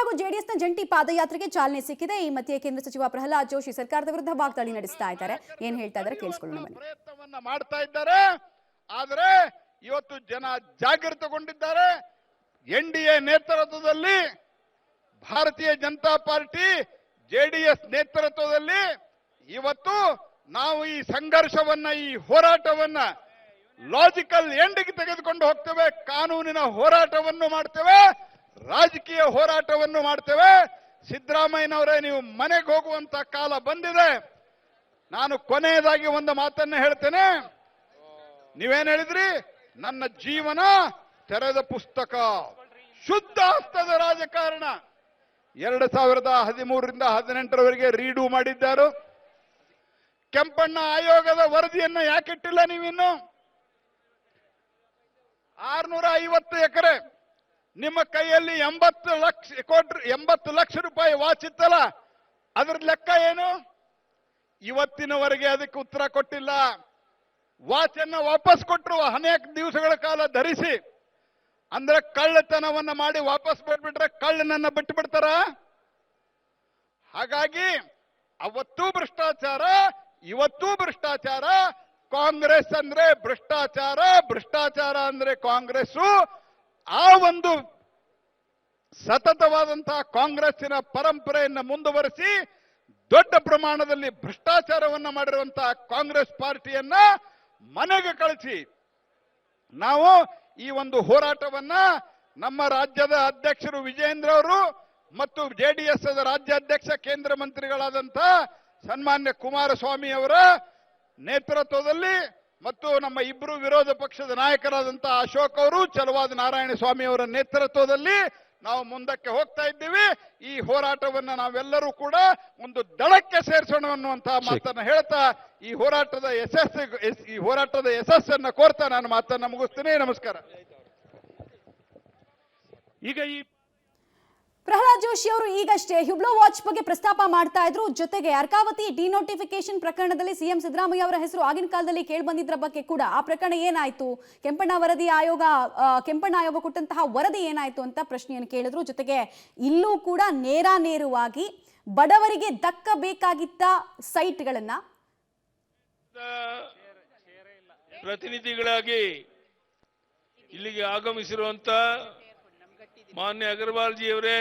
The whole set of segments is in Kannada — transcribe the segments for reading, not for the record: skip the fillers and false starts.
ಹಾಗೂ ಜೆಡಿಎಸ್ನ ಜಂಟಿ ಪಾದಯಾತ್ರೆಗೆ ಚಾಲನೆ ಸಿಕ್ಕಿದೆ. ಈ ಮಧ್ಯೆ ಕೇಂದ್ರ ಸಚಿವ ಪ್ರಹ್ಲಾದ್ ಜೋಶಿ ಸರ್ಕಾರದ ವಿರುದ್ಧ ವಾಗ್ದಾಳಿ ನಡೆಸ್ತಾ ಇದ್ದಾರೆ. ಏನ್ ಹೇಳ್ತಾ ಇದ್ದಾರೆ ಕೇಳಿಸ್ಕೊಳ್ಳೋಣ ಬನ್ನಿ. ಪ್ರಯತ್ನವನ್ನ ಮಾಡ್ತಾ ಇದ್ದಾರೆ. ಆದರೆ ಇವತ್ತು ಜನ ಜಾಗೃತಗೊಂಡಿದ್ದಾರೆ. ಎನ್ಡಿಎ ನೇತೃತ್ವದಲ್ಲಿ ಭಾರತೀಯ ಜನತಾ ಪಾರ್ಟಿ ಜೆಡಿಎಸ್ ನೇತೃತ್ವದಲ್ಲಿ ಇವತ್ತು ನಾವು ಈ ಸಂಘರ್ಷವನ್ನ ಈ ಹೋರಾಟವನ್ನ ಲಾಜಿಕಲ್ ಎಂಡ್ಗೆ ತೆಗೆದುಕೊಂಡು ಹೋಗ್ತೇವೆ. ಕಾನೂನಿನ ಹೋರಾಟವನ್ನು ಮಾಡ್ತೇವೆ, ರಾಜಕೀಯ ಹೋರಾಟವನ್ನು ಮಾಡ್ತೇವೆ. ಸಿದ್ದರಾಮಯ್ಯನವರೇ, ನೀವು ಮನೆಗೆ ಹೋಗುವಂತ ಕಾಲ ಬಂದಿದೆ. ನಾನು ಕೊನೆಯದಾಗಿ ಒಂದು ಮಾತನ್ನ ಹೇಳ್ತೇನೆ. ನೀವೇನ್ ಹೇಳಿದ್ರಿ? ನನ್ನ ಜೀವನ ತೆರೆದ ಪುಸ್ತಕ, ಶುದ್ಧ ಹಸ್ತದ ರಾಜಕಾರಣ. 2013ರಿಂದ 2018ರವರೆಗೆ ರೀಡು ಮಾಡಿದ್ದಾರು. ಕೆಂಪಣ್ಣ ಆಯೋಗದ ವರದಿಯನ್ನ ಯಾಕಿಟ್ಟಿಲ್ಲ ನೀವಿನ್ನು? 650 ಎಕರೆ ನಿಮ್ಮ ಕೈಯಲ್ಲಿ 80 ಲಕ್ಷ ರೂಪಾಯಿ ವಾಚ್ ಇತ್ತಲ್ಲ, ಅದರ ಲೆಕ್ಕ ಏನು? ಇವತ್ತಿನವರೆಗೆ ಅದಕ್ಕೆ ಉತ್ತರ ಕೊಟ್ಟಿಲ್ಲ. ವಾಚ್ ಅನ್ನ ವಾಪಸ್ ಕೊಟ್ಟರು ಅನೇಕ ದಿವಸಗಳ ಕಾಲ ಧರಿಸಿ. ಅಂದ್ರೆ ಕಳ್ಳತನವನ್ನ ಮಾಡಿ ವಾಪಸ್ ಬಿಟ್ಬಿಟ್ರೆ ಕಳ್ಳನನ್ನ ಬಿಟ್ಟು ಬಿಡ್ತಾರ? ಹಾಗಾಗಿ ಅವತ್ತೂ ಭ್ರಷ್ಟಾಚಾರ, ಇವತ್ತೂ ಭ್ರಷ್ಟಾಚಾರ. ಕಾಂಗ್ರೆಸ್ ಅಂದ್ರೆ ಭ್ರಷ್ಟಾಚಾರ, ಭ್ರಷ್ಟಾಚಾರ ಅಂದ್ರೆ ಕಾಂಗ್ರೆಸ್. ಆ ಒಂದು ಸತತವಾದಂತಹ ಕಾಂಗ್ರೆಸ್ಸಿನ ಪರಂಪರೆಯನ್ನು ಮುಂದುವರಿಸಿ ದೊಡ್ಡ ಪ್ರಮಾಣದಲ್ಲಿ ಭ್ರಷ್ಟಾಚಾರವನ್ನ ಮಾಡಿರುವಂತಹ ಕಾಂಗ್ರೆಸ್ ಪಾರ್ಟಿಯನ್ನ ಮನೆಗೆ ಕಳಿಸಿ ನಾವು ಈ ಒಂದು ಹೋರಾಟವನ್ನ ನಮ್ಮ ರಾಜ್ಯದ ಅಧ್ಯಕ್ಷರು ವಿಜಯೇಂದ್ರ ಅವರು ಮತ್ತು ಜೆಡಿಎಸ್ ರಾಜ್ಯಾಧ್ಯಕ್ಷ ಕೇಂದ್ರ ಮಂತ್ರಿಗಳಾದಂತ ಸನ್ಮಾನ್ಯ ಕುಮಾರಸ್ವಾಮಿ ಅವರ ನೇತೃತ್ವದಲ್ಲಿ ಮತ್ತು ನಮ್ಮ ಇಬ್ಬರು ವಿರೋಧ ಪಕ್ಷದ ನಾಯಕರಾದಂತ ಅಶೋಕ್ ಅವರು, ಚಲವಾದ ನಾರಾಯಣ ಸ್ವಾಮಿ ಅವರ ನೇತೃತ್ವದಲ್ಲಿ ನಾವು ಮುಂದಕ್ಕೆ ಹೋಗ್ತಾ ಇದ್ದೀವಿ. ಈ ಹೋರಾಟವನ್ನ ನಾವೆಲ್ಲರೂ ಕೂಡ ಒಂದು ದಳಕ್ಕೆ ಸೇರಿಸೋಣ ಅನ್ನುವಂತಹ ಮಾತನ್ನ ಹೇಳ್ತಾ ಈ ಹೋರಾಟದ ಯಶಸ್ಸನ್ನ ಕೋರ್ತಾ ನಾನು ಮಾತನ್ನ ಮುಗಿಸ್ತೀನಿ. ನಮಸ್ಕಾರ. ಈಗ ಪ್ರಹ್ಲಾದ್ ಜೋಶಿ ಅವರು ಈಗಷ್ಟೇ ಹ್ಯುಬ್ಲೋ ವಾಚ್ ಬಗ್ಗೆ ಪ್ರಸ್ತಾಪ ಮಾಡ್ತಾ ಇದ್ರು. ಜೊತೆಗೆ ಅರ್ಕಾವತಿ ಡಿನೋಟಿಫಿಕೇಶನ್ ಪ್ರಕರಣದಲ್ಲಿ ಸಿಎಂ ಸಿದ್ದರಾಮಯ್ಯ ಅವರ ಹೆಸರು ಆಗಿನ ಕಾಲದಲ್ಲಿ ಕೇಳಿ ಬಂದಿದ್ರ ಬಗ್ಗೆ ಕೂಡ ಆ ಪ್ರಕರಣ ಏನಾಯ್ತು, ಕೆಂಪಣ್ಣ ಆಯೋಗ ಕೊಟ್ಟಂತಹ ವರದಿ ಏನಾಯ್ತು ಅಂತ ಪ್ರಶ್ನೆಯನ್ನು ಕೇಳಿದ್ರು. ಜೊತೆಗೆ ಇಲ್ಲೂ ಕೂಡ ನೇರವಾಗಿ ಬಡವರಿಗೆ ದಕ್ಕಬೇಕಾಗಿದ್ದ ಸೈಟ್ಗಳನ್ನ ಪ್ರತಿನಿಧಿಗಳಾಗಿ ಇಲ್ಲಿಗೆ ಆಗಮಿಸಿರುವಂತ ಮಾನ್ಯ ಅಗರ್ವಾಲ್ ಜಿ ಅವರೇ,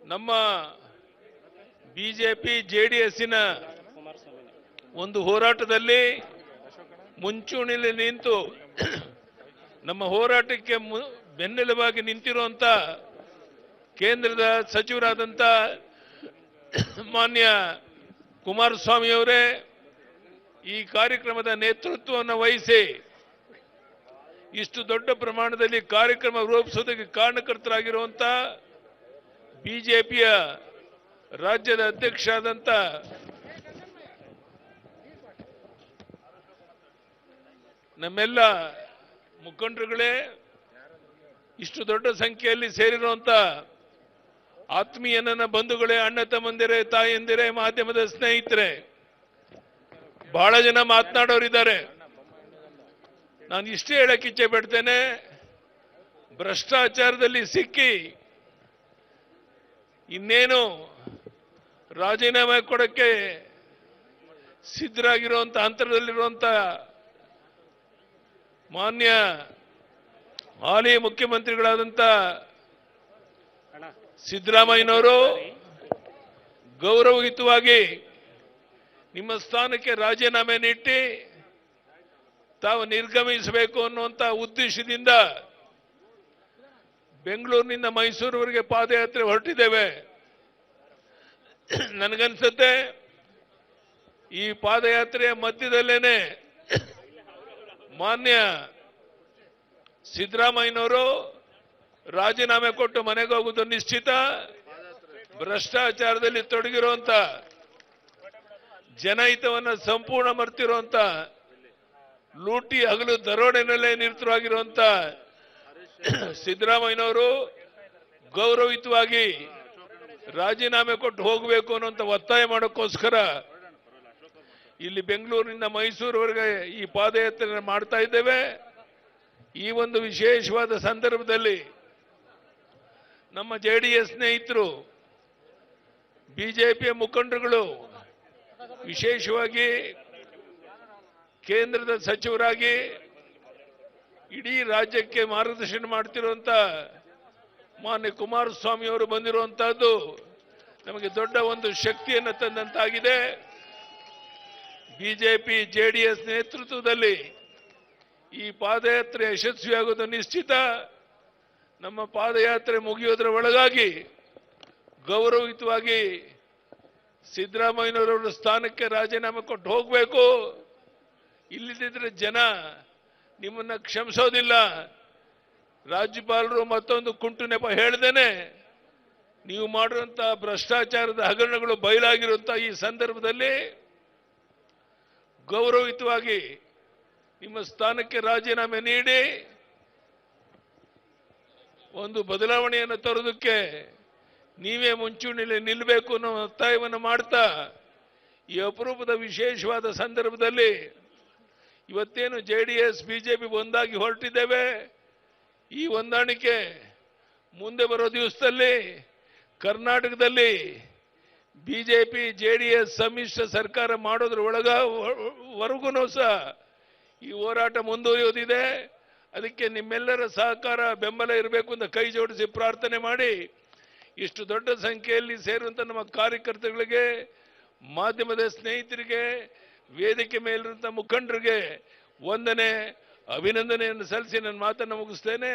ನಮ್ಮ ಬಿಜೆಪಿ ಜೆಡಿಎಸ್ಸಿನ ಒಂದು ಹೋರಾಟದಲ್ಲಿ ಮುಂಚೂಣಿಯಲ್ಲಿ ನಿಂತು ನಮ್ಮ ಹೋರಾಟಕ್ಕೆ ಬೆನ್ನೆಲುಬಾಗಿ ನಿಂತಿರುವಂತ ಕೇಂದ್ರದ ಸಚಿವರಾದಂತ ಮಾನ್ಯ ಕುಮಾರಸ್ವಾಮಿ ಅವರೇ, ಈ ಕಾರ್ಯಕ್ರಮದ ನೇತೃತ್ವವನ್ನು ವಹಿಸಿ ಇಷ್ಟು ದೊಡ್ಡ ಪ್ರಮಾಣದಲ್ಲಿ ಕಾರ್ಯಕ್ರಮ ರೂಪಿಸೋದಕ್ಕೆ ಕಾರಣಕರ್ತರಾಗಿರುವಂತ ಬಿಜೆಪಿಯ ರಾಜ್ಯದ ಅಧ್ಯಕ್ಷ ಆದಂತ ನಮ್ಮೆಲ್ಲ ಮುಖಂಡರುಗಳೇ, ಇಷ್ಟು ದೊಡ್ಡ ಸಂಖ್ಯೆಯಲ್ಲಿ ಸೇರಿರುವಂತ ಆತ್ಮೀಯ ನನ್ನ ಬಂಧುಗಳೇ, ಅಣ್ಣ ತಮ್ಮಂದಿರೇ, ತಾಯಂದಿರೇ, ಮಾಧ್ಯಮದ ಸ್ನೇಹಿತರೆ, ಬಹಳ ಜನ ಮಾತನಾಡೋರಿದ್ದಾರೆ. ನಾನು ಇಷ್ಟೇ ಹೇಳಕ್ಕೆ ಇಚ್ಛೆ ಪಡ್ತೇನೆ. ಭ್ರಷ್ಟಾಚಾರದಲ್ಲಿ ಸಿಕ್ಕಿ ಇನ್ನೇನು ರಾಜೀನಾಮೆ ಕೊಡಕ್ಕೆ ಸಿದ್ಧರಾಗಿರುವಂತ ಹಂತದಲ್ಲಿರುವಂತ ಮಾನ್ಯ ಹಾಲಿ ಮುಖ್ಯಮಂತ್ರಿಗಳಾದಂತ ಸಿದ್ದರಾಮಯ್ಯನವರು ಗೌರವಯುತವಾಗಿ ನಿಮ್ಮ ಸ್ಥಾನಕ್ಕೆ ರಾಜೀನಾಮೆ ನೀಡಿ ತಾವು ನಿರ್ಗಮಿಸಬೇಕು ಅನ್ನುವಂತ ಉದ್ದೇಶದಿಂದ ಬೆಂಗಳೂರಿನಿಂದ ಮೈಸೂರುವರೆಗೆ ಪಾದಯಾತ್ರೆ ಹೊರಟಿದ್ದೇವೆ. ನನಗನ್ಸುತ್ತೆ ಈ ಪಾದಯಾತ್ರೆಯ ಮಧ್ಯದಲ್ಲೇನೆ ಮಾನ್ಯ ಸಿದ್ದರಾಮಯ್ಯನವರು ರಾಜೀನಾಮೆ ಕೊಟ್ಟು ಮನೆಗೆ ಹೋಗುವುದು ನಿಶ್ಚಿತ. ಭ್ರಷ್ಟಾಚಾರದಲ್ಲಿ ತೊಡಗಿರುವಂತ, ಜನಹಿತವನ್ನು ಸಂಪೂರ್ಣ ಮರ್ತಿರುವಂತ, ಲೂಟಿ ಹಗಲು ದರೋಡೆನಲ್ಲೇ ನಿರತರಾಗಿರುವಂತ ಸಿದ್ದರಾಮಯ್ಯನವರು ಗೌರವಯುತವಾಗಿ ರಾಜೀನಾಮೆ ಕೊಟ್ಟು ಹೋಗಬೇಕು ಅನ್ನುವಂತ ಒತ್ತಾಯ ಮಾಡೋಕ್ಕೋಸ್ಕರ ಇಲ್ಲಿ ಬೆಂಗಳೂರಿನಿಂದ ಮೈಸೂರುವರೆಗೆ ಈ ಪಾದಯಾತ್ರೆ ಮಾಡ್ತಾ ಇದ್ದೇವೆ. ಈ ಒಂದು ವಿಶೇಷವಾದ ಸಂದರ್ಭದಲ್ಲಿ ನಮ್ಮ ಜೆಡಿಎಸ್ ಸ್ನೇಹಿತರು, ಬಿಜೆಪಿಯ ಮುಖಂಡರುಗಳು, ವಿಶೇಷವಾಗಿ ಕೇಂದ್ರದ ಸಚಿವರಾಗಿ ಇಡೀ ರಾಜ್ಯಕ್ಕೆ ಮಾರ್ಗದರ್ಶನ ಮಾಡ್ತಿರುವಂತ ಮಾನ್ಯ ಕುಮಾರಸ್ವಾಮಿ ಅವರು ಬಂದಿರುವಂತಹದ್ದು ನಮಗೆ ದೊಡ್ಡ ಒಂದು ಶಕ್ತಿಯನ್ನು ತಂದಂತಾಗಿದೆ. ಬಿಜೆಪಿ ಜೆಡಿಎಸ್ ನೇತೃತ್ವದಲ್ಲಿ ಈ ಪಾದಯಾತ್ರೆ ಯಶಸ್ವಿಯಾಗೋದು ನಿಶ್ಚಿತ. ನಮ್ಮ ಪಾದಯಾತ್ರೆ ಮುಗಿಯೋದರ ಒಳಗಾಗಿ ಗೌರವಯುತವಾಗಿ ಸಿದ್ದರಾಮಯ್ಯನವರ ಸ್ಥಾನಕ್ಕೆ ರಾಜೀನಾಮೆ ಕೊಟ್ಟು ಹೋಗಬೇಕು. ಇಲ್ಲದಿದ್ರೆ ಜನ ನಿಮ್ಮನ್ನ ಕ್ಷಮಿಸೋದಿಲ್ಲ. ರಾಜ್ಯಪಾಲರು ಮತ್ತೊಂದು ಕುಂಟು ನೆಪ ಹೇಳ್ದೇನೆ ನೀವು ಮಾಡಿರುವಂತಹ ಭ್ರಷ್ಟಾಚಾರದ ಹಗರಣಗಳು ಬಯಲಾಗಿರುವಂತಹ ಈ ಸಂದರ್ಭದಲ್ಲಿ ಗೌರವಯುತವಾಗಿ ನಿಮ್ಮ ಸ್ಥಾನಕ್ಕೆ ರಾಜೀನಾಮೆ ನೀಡಿ ಒಂದು ಬದಲಾವಣೆಯನ್ನು ತರೋದಕ್ಕೆ ನೀವೇ ಮುಂಚೂಣಿಯಲ್ಲಿ ನಿಲ್ಲಬೇಕು ಅನ್ನೋ ಒತ್ತಾಯವನ್ನು ಮಾಡ್ತಾ ಈ ಅಪರೂಪದ ವಿಶೇಷವಾದ ಸಂದರ್ಭದಲ್ಲಿ ಇವತ್ತೇನು ಜೆಡಿಎಸ್ ಬಿಜೆಪಿ ಒಂದಾಗಿ ಹೊರಟಿದ್ದೇವೆ, ಈ ಹೊಂದಾಣಿಕೆ ಮುಂದೆ ಬರೋ ದಿವಸದಲ್ಲಿ ಕರ್ನಾಟಕದಲ್ಲಿ ಬಿಜೆಪಿ ಜೆಡಿಎಸ್ ಸಮ್ಮಿಶ್ರ ಸರ್ಕಾರ ಮಾಡೋದ್ರ ವರೆಗೂ ಸಹ ಈ ಹೋರಾಟ ಮುಂದುವರಿಯೋದಿದೆ. ಅದಕ್ಕೆ ನಿಮ್ಮೆಲ್ಲರ ಸಹಕಾರ ಬೆಂಬಲ ಇರಬೇಕು ಅಂತ ಕೈ ಜೋಡಿಸಿ ಪ್ರಾರ್ಥನೆ ಮಾಡಿ, ಇಷ್ಟು ದೊಡ್ಡ ಸಂಖ್ಯೆಯಲ್ಲಿ ಸೇರುವಂತ ನಮ್ಮ ಕಾರ್ಯಕರ್ತರಿಗೆ, ಮಾಧ್ಯಮದ ಸ್ನೇಹಿತರಿಗೆ, ವೇದಿಕೆ ಮೇಲಿರುವಂತ ಮುಖಂಡರಿಗೆ ವಂದನೆ ಅಭಿನಂದನೆಯನ್ನು ಸಲ್ಲಿಸಿ ನನ್ನ ಮಾತನ್ನು ಮುಗಿಸ್ತೇನೆ.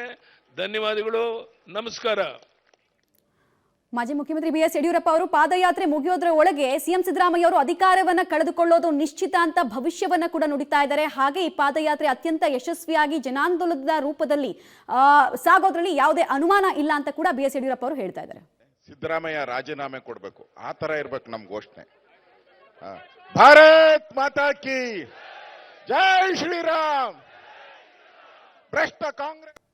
ಧನ್ಯವಾದಗಳು, ನಮಸ್ಕಾರ. ಮಾಜಿ ಮುಖ್ಯಮಂತ್ರಿ ಬಿಎಸ್ ಯಡಿಯೂರಪ್ಪ ಅವರು ಪಾದಯಾತ್ರೆ ಮುಗಿಯೋದ್ರ ಒಳಗೆ ಸಿಎಂ ಸಿದ್ದರಾಮಯ್ಯ ಅವರು ಅಧಿಕಾರವನ್ನ ಕಳೆದುಕೊಳ್ಳೋದು ನಿಶ್ಚಿತ ಅಂತ ಭವಿಷ್ಯವನ್ನ ಕೂಡ ನುಡಿತಾ ಇದ್ದಾರೆ. ಹಾಗೆ ಈ ಪಾದಯಾತ್ರೆ ಅತ್ಯಂತ ಯಶಸ್ವಿಯಾಗಿ ಜನಾಂದೋಲನದ ರೂಪದಲ್ಲಿ ಸಾಗೋದ್ರಲ್ಲಿ ಯಾವುದೇ ಅನುಮಾನ ಇಲ್ಲ ಅಂತ ಕೂಡ ಬಿಎಸ್ ಯಡಿಯೂರಪ್ಪ ಅವರು ಹೇಳ್ತಾ ಇದ್ದಾರೆ. ಸಿದ್ದರಾಮಯ್ಯ ರಾಜೀನಾಮೆ ಕೊಡಬೇಕು, ಆ ತರ ಇರ್ಬೇಕು ನಮ್ ಘೋಷಣೆ. ಭಾರತ್ ಮಾತಾ ಕಿ ಜೈ ಶ್ರೀರಾಮ್. ಭ್ರಷ್ಟ ಕಾಂಗ್ರೆಸ್